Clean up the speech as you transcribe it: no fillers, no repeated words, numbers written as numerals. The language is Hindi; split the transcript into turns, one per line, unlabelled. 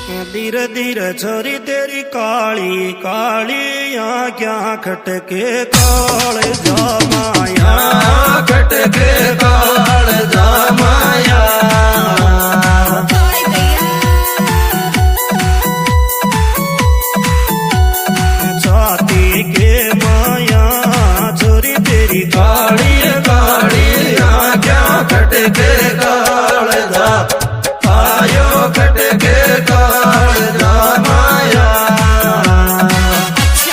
धीरे धीरे छोरी तेरी काली काली आँखियाँ खटके काल जामाया
खटके काल जामाया छाती के माया छोरी तेरी काली काली आँखियाँ खटके